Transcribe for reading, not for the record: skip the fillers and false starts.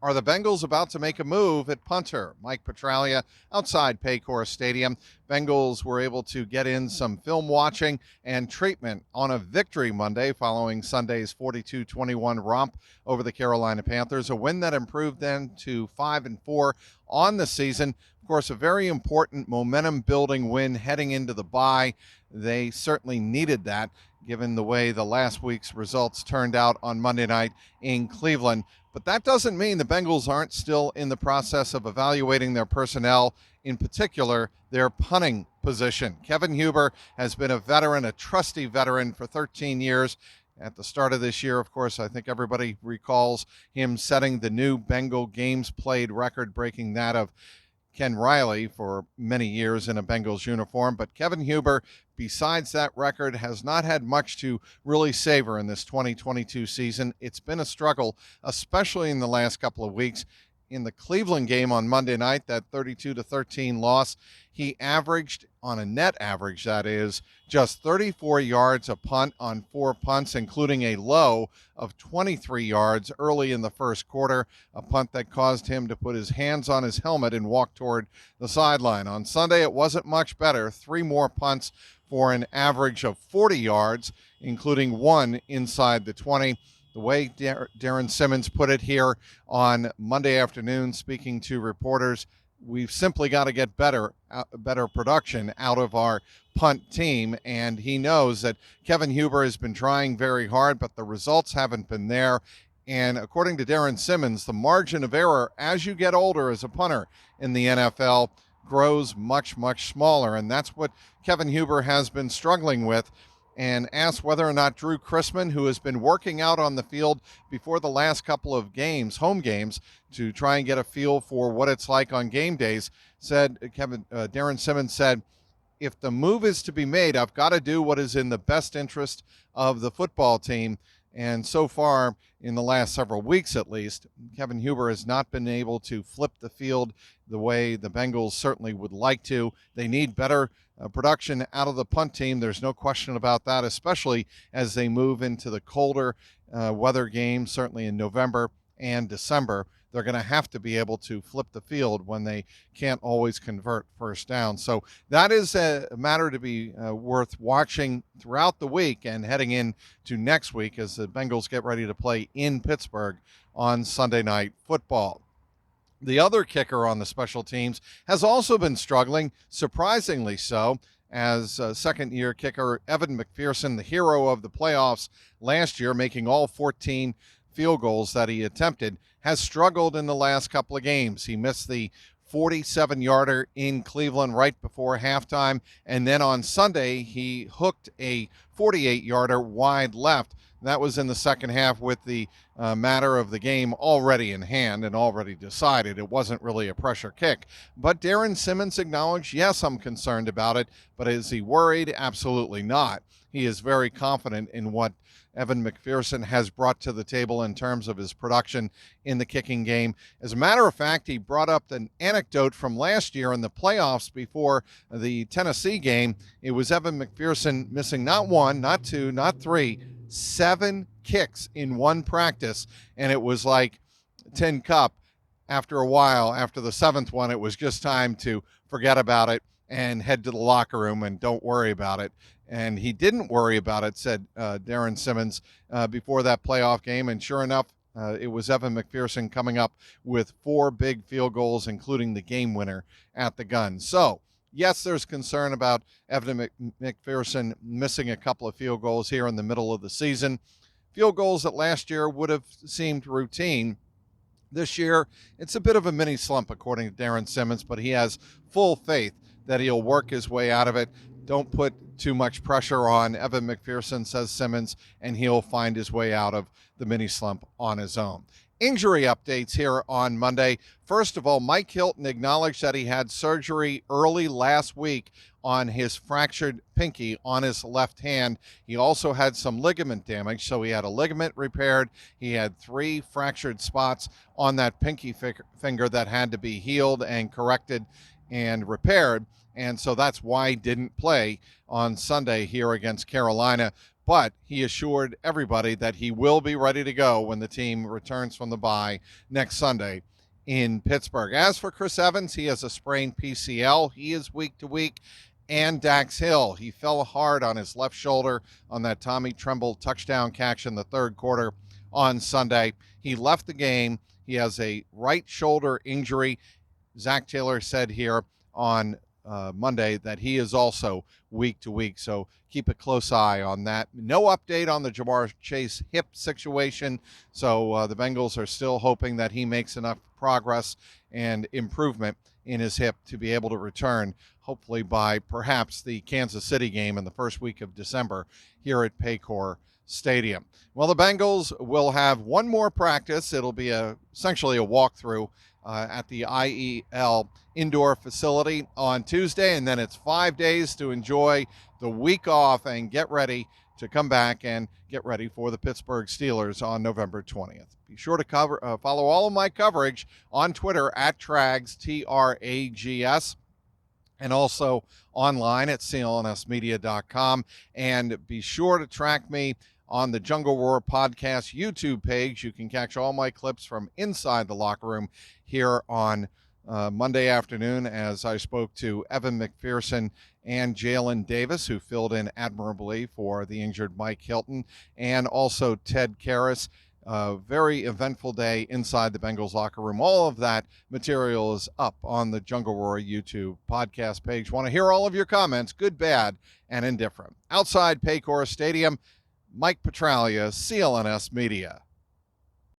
Are the Bengals about to make a move at punter? Mike Petraglia outside Paycor Stadium. Bengals were able to get in some film watching and treatment on a victory Monday following Sunday's 42-21 romp over the Carolina Panthers, a win that improved them to 5-4 on the season. Of course, a very important momentum-building win heading into the bye. They certainly needed that, given the way the last week's results turned out on Monday night in Cleveland. But that doesn't mean the Bengals aren't still in the process of evaluating their personnel, in particular their punting position. Kevin Huber has been a veteran, a trusty veteran for 13 years. At the start of this year, of course, I think everybody recalls him setting the new Bengal games played record, breaking that of Ken Riley for many years in a Bengals uniform. But Kevin Huber, besides that record, has not had much to really savor in this 2022 season. It's been a struggle, especially in the last couple of weeks. In the Cleveland game on Monday night, that 32-13 loss, he averaged, on a net average that is, just 34 yards a punt on 4 punts, including a low of 23 yards early in the first quarter, a punt that caused him to put his hands on his helmet and walk toward the sideline. On Sunday, it wasn't much better. 3 more punts for an average of 40 yards, including 1 inside the 20. The way Darren Simmons put it here on Monday afternoon, speaking to reporters, we've simply got to get better production out of our punt team. And he knows that Kevin Huber has been trying very hard, but the results haven't been there. And according to Darren Simmons, the margin of error as you get older as a punter in the NFL grows much, much smaller. And that's what Kevin Huber has been struggling with. And asked whether or not Drew Chrisman, who has been working out on the field before the last couple of games, home games, to try and get a feel for what it's like on game days, said, Darren Simmons said, if the move is to be made, I've got to do what is in the best interest of the football team. And so far, in the last several weeks at least, Kevin Huber has not been able to flip the field the way the Bengals certainly would like to. They need better production out of the punt team. There's no question about that, especially as they move into the colder weather games, certainly in November and December. They're going to have to be able to flip the field when they can't always convert first down. So that is a matter to be worth watching throughout the week and heading into next week as the Bengals get ready to play in Pittsburgh on Sunday Night Football. The other kicker on the special teams has also been struggling, surprisingly so, as second-year kicker Evan McPherson, the hero of the playoffs last year, making all 14 field goals that he attempted, has struggled in the last couple of games. He missed the 47-yarder in Cleveland right before halftime, and then on Sunday he hooked a 48-yarder wide left. That was in the second half with the matter of the game already in hand and already decided. It wasn't really a pressure kick. But Darren Simmons acknowledged, yes, I'm concerned about it, but is he worried? Absolutely not. He is very confident in what Evan McPherson has brought to the table in terms of his production in the kicking game. As a matter of fact, he brought up an anecdote from last year in the playoffs before the Tennessee game. It was Evan McPherson missing not 1, not 2, not 3, 7 kicks in one practice, and it was like tin cup. After a while, after the 7th one, it was just time to forget about it and head to the locker room and don't worry about it. And he didn't worry about it, said Darren Simmons before that playoff game. And sure enough, it was Evan McPherson coming up with 4 big field goals, including the game winner at the gun. So, yes, there's concern about Evan McPherson missing a couple of field goals here in the middle of the season. Field goals that last year would have seemed routine. This year, it's a bit of a mini slump, according to Darren Simmons, but he has full faith that he'll work his way out of it. Don't put too much pressure on Evan McPherson, says Simmons, and he'll find his way out of the mini slump on his own. Injury updates here on Monday. First of all, Mike Hilton acknowledged that he had surgery early last week on his fractured pinky on his left hand. He also had some ligament damage, so he had a ligament repaired. He had 3 fractured spots on that pinky finger that had to be healed and corrected and repaired. And so that's why he didn't play on Sunday here against Carolina. but he assured everybody that he will be ready to go when the team returns from the bye next Sunday in Pittsburgh. As for Chris Evans, he has a sprained PCL. He is week to week. And Dax Hill, he fell hard on his left shoulder on that Tommy Tremble touchdown catch in the third quarter on Sunday. He left the game. He has a right shoulder injury. Zach Taylor said here on Monday that he is also week to week, so keep a close eye on that. No update on the Jamar Chase hip situation, so the Bengals are still hoping that he makes enough progress and improvement in his hip to be able to return, hopefully by perhaps the Kansas City game in the first week of December here at Paycor Stadium. Well, the Bengals will have one more practice. It'll be essentially a walkthrough at the IEL indoor facility on Tuesday, and then it's 5 days to enjoy the week off and get ready to come back and get ready for the Pittsburgh Steelers on November 20th. Be sure to follow all of my coverage on Twitter at Trags, Trags, and also online at clnsmedia.com. And be sure to track me on the Jungle Roar Podcast YouTube page. You can catch all my clips from inside the locker room here on Monday afternoon as I spoke to Evan McPherson and Jalen Davis, who filled in admirably for the injured Mike Hilton, and also Ted Karras. Very eventful day inside the Bengals locker room. All of that material is up on the Jungle Roar YouTube podcast page. Want to hear all of your comments, good, bad, and indifferent. Outside Paycor Stadium, Mike Petraglia, CLNS Media.